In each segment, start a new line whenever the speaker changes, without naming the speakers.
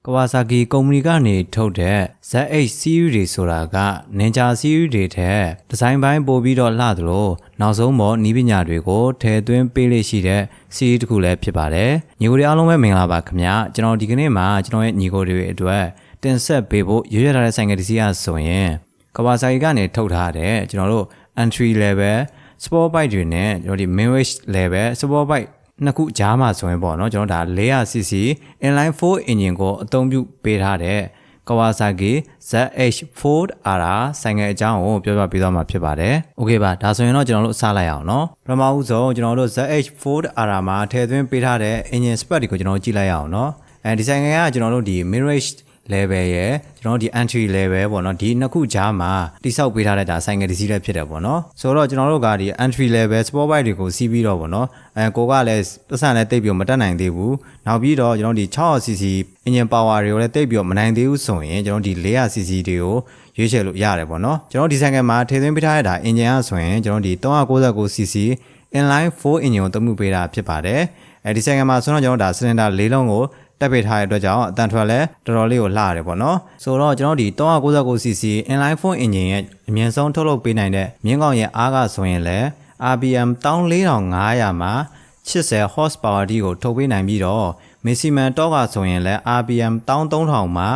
Kawasaki ကုမ္ပဏီကနေထုတ်တဲ့ ZH series တွေဆိုတာက Ninja series တွေထက်ဒီဇိုင်းပိုင်းပိုပြီးတော့လှသလိုနောက်ဆုံးပေါ်နည်းပညာတွေကိုထည့်သွင်းပေးလိမ့်ရှိတဲ့ series တစ်ခုလည်းဖြစ်ပါတယ်။ညီကိုတွေအားလုံးပဲမင်္ဂလာပါခင်ဗျာ။ကျွန်တော်ဒီကနေ့မှာကျွန်တော်ရဲ့ညီကိုတွေအတွက်တင်ဆက်ပေးဖို့ရွေးရထားတဲ့ဆိုင်ကယ်တစ်စီးအားဆိုရင် Kawasaki ကနေထုတ်ထားတဲ့ကျွန်တော်တို့ entry level sport bike တွေနဲ့ကျွန်တော်ဒီ mid-range level sport bikeနှစ်ခုကြားမှာဆိုရင်ပေါ့နော်ကျွန်တော်ဒါ 400cc inline 4 engine ကိုအသုံးပြုပေးထားတဲ့ Kawasaki ZH4R ဆိုင်ငယ်အကြောင်းကိုပြောပြပေးသွားမှာဖြစ်ပါတယ်။ Okay ပါဒါဆိုရင်တော့ကျွန်တော်တို့စလိုက်အောင်နော်။ပထမဦးဆုံးကျွန်တော်တို့ ZH4R မှာထည့်သွင်းပေးထားတဲ့ engine spec တွေကိုကျွန်တော်ကြည့်လိုက်အောင်နော်။ဒီဆိုင်ငယ်ကကျွန်တော်တို့ဒီ mid-range level ရဲ့ကျွန်တော်တို့ဒီ entry level ပေါ့နော်ဒီနှစ်ခုကြားမှာတိစောက်ပေးထားတဲ့ဒါဆိုင်ငယ်တစ်စီးလည်းဖြစ်တယ်ပေါ့နော်ဆိုတော့ကျွန်တော်တို့ကဒီ entry level sport bike တွေကိုစီးပြီးတော့ပေါ့နော်ကိုကလည်းပတ်စံလည်းတိတ်ပြီးမတက်နိုင်သေးဘူးနောက်ပြီးတော့ကျွန်တော်ဒီ 600cc engine power တွေကိုလည်းတိတ်ပြီးမနိုင်သေးဘူးဆိုရင်ကျွန်တော်ဒီ 400cc တွေကိုရွေးချယ်လို့ရတယ်ပေါ့နော်ကျွန်တော်ဒီဆိုင်ငယ်မှာထည့်သွင်းပေးထားတဲ့ဒါ engine ကဆိုရင်ကျွန်တော်ဒီ 399cc inline 4 engine ကိုသုံးမှုပေးတာဖြစ်ပါတယ်ဒီဆိုင်ငယ်မှာဆိုတော့ကျွန်တော်ဒါ cylinder ၄လုံးကိုတက်ပေးထားတဲ့အတွက်ကြောင့်အတန်ထွက်လဲတော်တော်လေးကိုလှရတယ်ပေါ့နော်ဆိုတော့ကျွန်တော်ဒီ 399cc inline 4 engine ရဲ့အမြင့်ဆုံးထုတ်လုပ်ပေးနိုင်တဲ့မြင်းကောင်ရဲ့အားကဆိုရင်လဲ RPM 14500မှာ80 horsepower တိကိုထုတ်ပေးနိုင်ပြီးတော့ maximum torque ကဆိုရင်လဲ RPM 13000မှာ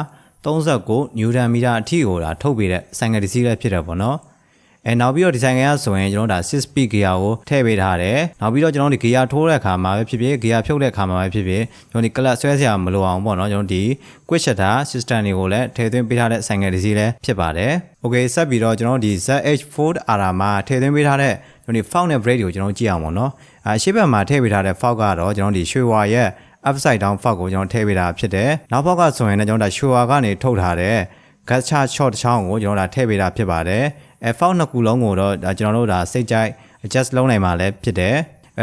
39 Newton meter အထိကိုဒါထုတ်ပေးတဲ့ဆိုင်ကယ်တစ်စီးလည်းဖြစ်တယ်ပေါ့နော်နောက်ပြီးတော့ဒီဆိုင်ကယ်ကဆိုရင်ကျွန်တော်ဒါ 6 speed gear ကိုထည့်ပေးထားတယ်နောက်ပြီးတော့ကျွန်တော်ဒီ gear ထိုးတဲ့အခါမှာပဲဖြစ်ဖြစ် gear ဖြုတ်တဲ့အခါမှာပဲဖြစ်ဖြစ်ကျွန်တော်ဒီ clutch ဆွဲစရာမလိုအောင်ပေါ့နော်ကျွန်တော်ဒီ quick shutter system တွေကိုလည်းထည့်သွင်းပေးထားတဲ့ဆိုင်ကယ်တစ်စီးလည်းဖြစ်ပါတယ် Okay ဆက်ပြီးတော့ကျွန်တော်ဒီ ZH4R မှာထည့်သွင်းပေးထားတဲ့ကျွန်တော်ဒီ fork နဲ့ brake တွေကိုကျွန်တော်ကြည့်အောင်ပေါ့နော်ရှေ့ဘက်မှာထည့်ပေးထားတဲ့ fork ကတော့ကျွန်တော်ဒီရွှေဝါရဲ့ upside down fork ကိုကျွန်တော်ထည့်ပေးတာဖြစ်တယ်နောက် fork ကဆိုရင်လည်းကျွန်တော်ဒါရွှေဝါကနေထုတ်ထားတဲ့ gas charge shot တစ်ချောင်းကိုကျွန်တော်ဒါထည့်ပေးတာဖြစ်ပါတယ်fork နှစ်ခုလုံးကိုတော့ဒါကျွန်တော်တို့ဒါစိတ်ကြိုက် adjust လုပ်နိုင်မှာလည်းဖြစ်တယ်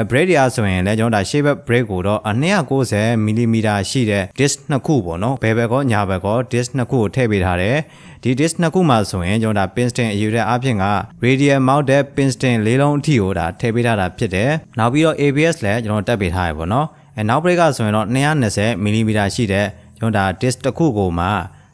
brake တွေအားဆိုရင်လည်းကျွန်တော်ဒါ shape brake ကိုတော့290mm ရှိတဲ့ disc နှစ်ခုပေါ့နော်ဘယ်ဘက်ကောညာဘက်ကော disc နှစ်ခုကိုထည့်ပေးထားတယ်ဒီ disc နှစ်ခုမှာဆိုရင်ကျွန်တော်ဒါ piston အယူတဲ့အဖြစ်က radial mounted piston ၄လုံးအထိကိုဒါထည့်ပေးထားတာဖြစ်တယ်နောက်ပြီးတော့ ABS လည်းကျွန်တော်တက်ပေးထားရပေါ့နော်နောက် brake ကဆိုရင်တော့220mm ရှိတဲ့ကျွန်တော်ဒါ disc တစ်ခုကိုမှ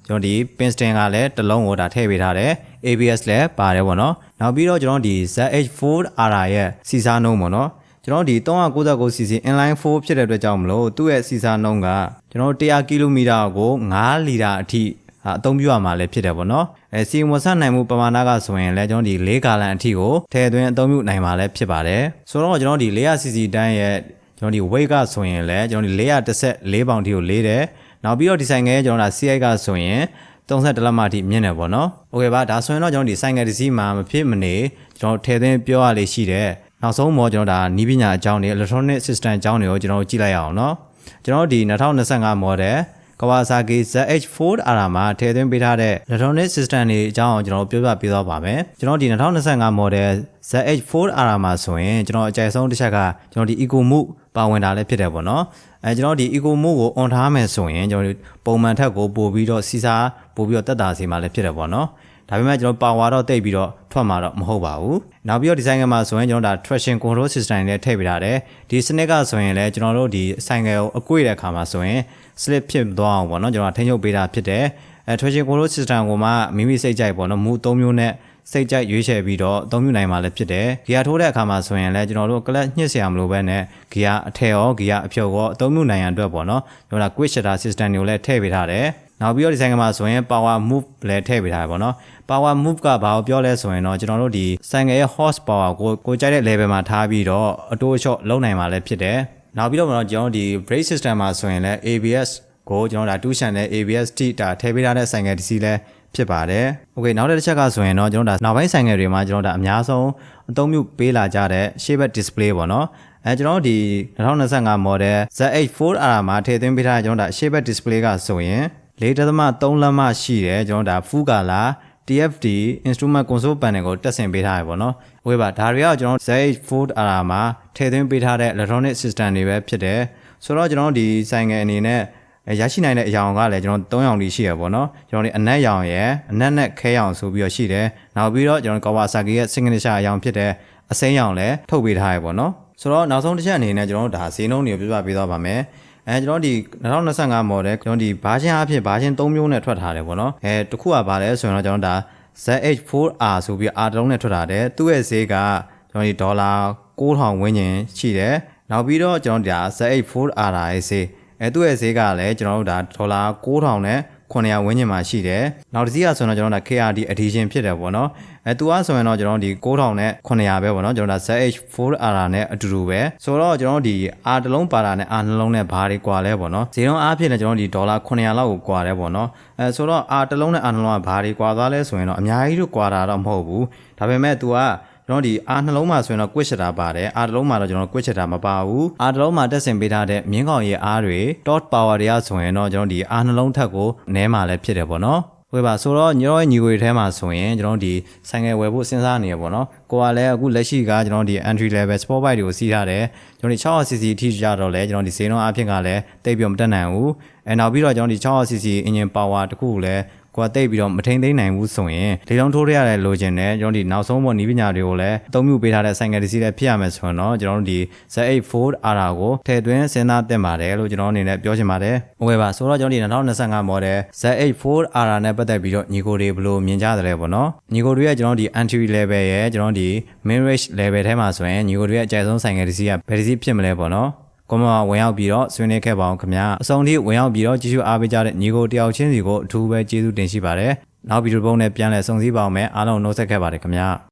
ကျွန်တော်ဒီ piston ကလည်းတစ်လုံးကိုဒါထည့်ပေးထားတယ် ABS လည်းပါတယ်ပေါ့နော်နောက်ပြီးတော့ကျွန်တော်ဒီ ZH4R ရဲ့စီစားနှုန်းပေါ့နော်ကျွန်တော်ဒီ 399cc inline 4ဖြစ်တဲ့အတွက်ကြောင့်မလို့သူ့ရဲ့စီစားနှုန်းကကျွန်တော်100 km ကို9လီတာအထိအသုံးပြုရမှာလည်းဖြစ်တယ်ပေါ့နော်စီမဝဆနိုင်မှုပမာဏကဆိုရင်လည်းကျွန်တော်ဒီ4ဂါလန်အထိကိုထည့်သွင်းအသုံးပြုနိုင်မှာလည်းဖြစ်ပါတယ်ဆိုတော့ကျွန်တော်ဒီ 400cc တန်းရဲ့ကျွန်တော်ဒီ weight ကဆိုရင်လည်းကျွန်တော်ဒီ414ပေါင်အထိကိုလေးတယ်နောက်ပြီးတော့ဒီဆိုင်ငယ်ကျွန်တော်ဒါ CI ကဆိုရင်31လက်မအထိမြင့်တယ်ပေါ့နော်။ Okay ပါဒါဆိုရင်တော့ကျွန်တော်ဒီဆိုင်ငယ်တစ်စီးမှာမဖြစ်မနေကျွန်တော်ထည့်သွင်းပြောရလေးရှိတယ်။နောက်ဆုံးတော့ကျွန်တော်ဒါနီးပညာအကြောင်းတွေ electronic system အကြောင်းတွေကိုကျွန်တော်ကြည့်လိုက်ရအောင်နော်။ကျွန်တော်ဒီ2025 model Kawasaki ZH4R မှာထည့်သွင်းပေးထားတဲ့ electronic system တွေအကြောင်းကျွန်တော်ပြောပြပေးသွားပါမယ်။ကျွန်တော်ဒီ2025 model ZH4R မှာဆိုရင်ကျွန်တော်အကြိုက်ဆုံးတစ်ချက်ကကျွန်တော်ဒီ eco mode ပါဝင်တာလည်းဖြစ်တယ်ပေါ့နော်ကျွန်တော်ဒီ eco mode ကို on ထားမယ်ဆိုရင်ကျွန်တော်ပုံမှန်ထက်ကိုပို့ပြီးတော့စီစားပို့ပြီးတော့တက်တာစီမှာလည်းဖြစ်တယ်ပေါ့နော်ဒါပေမဲ့ကျွန်တော် power တော့တိတ်ပြီးတော့ထွက်မှာတော့မဟုတ်ပါဘူးနောက်ပြီးတော့ဒီဆိုင်ငယ်မှာဆိုရင်ကျွန်တော်ဒါ traction control system တွေထည့်ပေးထားတယ်ဒီစနစ်ကဆိုရင်လည်းကျွန်တော်တို့ဒီဆိုင်ငယ်ကိုအကွေ့တဲ့အခါမှာဆိုရင် slip ဖြစ်သွားအောင်ပေါ့နော်ကျွန်တော်ထိန်းချုပ်ပေးတာဖြစ်တယ်traction control system ကိုမှမိမိစိတ်ကြိုက်ပေါ့နော်မူ3မျိုးနဲ့စိတ်ကြိုက်ရွေးချယ်ပြီးတော့အသုံးပြုနိုင်မှာလည်းဖြစ်တယ်ဂီယာထိုးတဲ့အခါမှာဆိုရင်လည်းကျွန်တော်တို့ကလပ်ညှစ်စရာမလိုဘဲနဲ့ဂီယာအထက်ရောဂီယာအဖြုတ်ရောအသုံးပြုနိုင်ရန်အတွက်ပေါ့နော်ကျွန်တော်က quick shutter system တွေကိုလည်းထည့်ပေးထားတယ်နောက်ပြီးတော့ဒီဆိုင်ကမှာဆိုရင် power move လည်းထည့်ပေးထားတယ်ပေါ့နော် power move ကဘာကိုပြောလဲဆိုရင်တော့ကျွန်တော်တို့ဒီဆိုင်ကရဲ့ horsepower ကိုကြိုက်တဲ့ level မှာထားပြီးတော့အတိုးအချော့လုံးနိုင်မှာလည်းဖြစ်တယ်နောက်ပြီးတော့ကျွန်တော်ဒီ brake system မှာဆိုရင်လည်း ABS ကိုကျွန်တော်ဒါ2 channel ABS တိတာထည့်ပေးထားတဲ့ဆိုင်ကတစ်စီးလည်းဖြစ်ပါတယ်။ Okay နောက်တစ်ချက်ကဆိုရင်တော့ကျွန်တော်ဒါနောက်ပိုင်းဆိုင်ငယ်တွေမှာကျွန်တော်ဒါအများဆုံးအသုံးပြုပေးလာကြတဲ့ရှေ့ဘက် display ပေါ့နော်ကျွန်တော်ဒီ2025 model ZH4R မှာထည့်သွင်းပေးထားတဲ့ကျွန်တော်ဒါရှေ့ဘက် display ကဆိုရင် 4.3 လက်မရှိတယ်ကျွန်တော်ဒါ full color TFT instrument console panel ကိုတက်ဆင်ပေးထားရပေါ့နော်။ Okay ပါဒါတွေကကျွန်တော် ZH4R မှာထည့်သွင်းပေးထားတဲ့ electronic system တွေပဲဖြစ်တယ်ဆိုတော့ကျွန်တော်ဒီဆိုင်ငယ်အနေနဲ့ရရှိနိုင်တဲ့အရောင်ကလည်းကျွန်တော်3ရောင်လေးရှိရပေါ့နော်ကျွန်တော်ဒီအနက်ရောင်ရယ်အနက်နဲ့ခဲရောင်ဆိုပြီးတော့ရှိတယ်နောက်ပြီးတော့ကျွန်တော် Kawasaki ရဲ့ signature အရောင်ဖြစ်တဲ့အစိမ်းရောင်လည်းထုတ်ပေးထားရပေါ့နော်ဆိုတော့နောက်ဆုံးတစ်ချက်အနေနဲ့ကျွန်တော်တို့ဒါဈေးနှုန်းတွေကိုပြပြပေးသွားပါမယ် ကျွန်တော်ဒီ2025 model ကျွန်တော်ဒီ version အဖြစ် version 3မျိုးနဲ့ထွက်ထားတယ်ပေါ့နော်တခုကဘာလဲဆိုရင်တော့ကျွန်တော်ဒါ ZH4R ဆိုပြီး R တလုံးနဲ့ထွက်ထားတယ်သူ့ရဲ့ဈေးကကျွန်တော်ဒီဒေါ်လာ9000ဝန်းကျင်ရှိတယ်နောက်ပြီးတော့ကျွန်တော်ဒါ ZH4R ရဲ့ဈေးသူ့ရဲ့ဈေးကလည်းကျွန်တော်တို့ဒါဒေါ်လာ9000နဲ့900ဝန်းကျင်မှာရှိတယ်နောက်တစ်စီးကဆိုရင်တော့ကျွန်တော်ဒါ KRD edition ဖြစ်တယ်ပေါ့နော်သူကဆိုရင်တော့ကျွန်တော်ဒီ9000နဲ့900ပဲပေါ့နော်ကျွန်တော်ဒါ ZH4R နဲ့အတူတူပဲဆိုတော့ကျွန်တော်ဒီ R တလုံးပါတာနဲ့ R နှလုံးနဲ့ဘာတွေကွာလဲပေါ့နော်ဈေးနှုန်းအားဖြင့်လည်းကျွန်တော်ဒီဒေါ်လာ900လောက်ကိုကွာတယ်ပေါ့နော်ဆိုတော့ R တလုံးနဲ့ R နှလုံးကဘာတွေကွာသွားလဲဆိုရင်တော့အများကြီးတို့ကွာတာတော့မဟုတ်ဘူးဒါပေမဲ့ तू ကကျွန်တော်ဒီ R နှလုံးမှာဆိုရင်တော့ quick shutter ပါတယ် R တလုံးမှာတော့ကျွန်တော် quick shutter မပါဘူး R တလုံးမှာတက်ဆင်ပေးထားတဲ့မြင်းကောင်ရဲ့ R တွေ dot power တွေကဆိုရင်တော့ကျွန်တော်ဒီ R နှလုံးထက်ကိုနည်းမှာလည်းဖြစ်တယ်ပေါ့နော်ဝယ်ပါဆိုတော့ညီတော်ရဲ့ညီကိုတွေထဲမှာဆိုရင်ကျွန်တော်ဒီဆိုင်ငယ်ဝယ်ဖို့စဉ်းစားနေရပေါ့နော်ကိုကလည်းအခုလက်ရှိကကျွန်တော်ဒီ entry level sport bike တွေကိုစီးထားတယ်ကျွန်တော်ဒီ 600cc အထိကြတော့လဲကျွန်တော်ဒီဈေးနှုန်းအဖြစ်ကလည်းတိတ်ပြီးမတက်နိုင်ဘူးနောက်ပြီးတော့ကျွန်တော်ဒီ 600cc engine power တခုကိုလည်းကိုကတိတ်ပြီးတော့မထိန်သိမ်းနိုင်ဘူးဆိုရင်လေလုံးထိုးရတဲ့လိုချင်တယ်ကျွန်တော်ဒီနောက်ဆုံးပေါ်နီးပညာတွေကိုလည်းအသုံးပြုပေးထားတဲ့ဆိုင်ငယ်တစ်စီးလည်းဖြစ်ရမယ်ဆိုရင်တော့ကျွန်တော်တို့ဒီ ZH4R ကိုထည့်သွင်းစဉ်းစားသင့်ပါတယ်လို့ကျွန်တော်အနေနဲ့ပြောချင်ပါတယ်ဟုတ်ကဲ့ပါဆိုတော့ကျွန်တော်ဒီ2025 model ZH4R နဲ့ပတ်သက်ပြီးတော့ညီကိုတွေဘယ်လိုမြင်ကြသလဲပေါ့နော်ညီကိုတွေရဲ့ကျွန်တော်ဒီ entry level ရဲ့ကျွန်တော်ဒီ mid range level ထဲမှာဆိုရင်ညီကိုတွေရဲ့အကြိုက်ဆုံးဆိုင်ငယ်တစ်စီးကဘယ်တစ်စီးဖြစ်မလဲပေါ့နော်ကွန်မန့်ဝင်ရောက်ပြီးတော့ဆွေးနွေးခဲ့ပါအောင်ခင်ဗျာအဆုံးထိဝင်ရောက်ပြီးတော့ကြည့်ရှုအားပေးကြတဲ့ညီကိုတယောက်ချင်းစီကိုအထူးပဲကျေးဇူးတင်ရှိပါတယ်နောက်ဗီဒီယိုပုံနဲ့ပြန်လည်ဆုံစည်းပါအောင်မယ်အားလုံးနှုတ်ဆက်ခဲ့ပါတယ်ခင်ဗျာ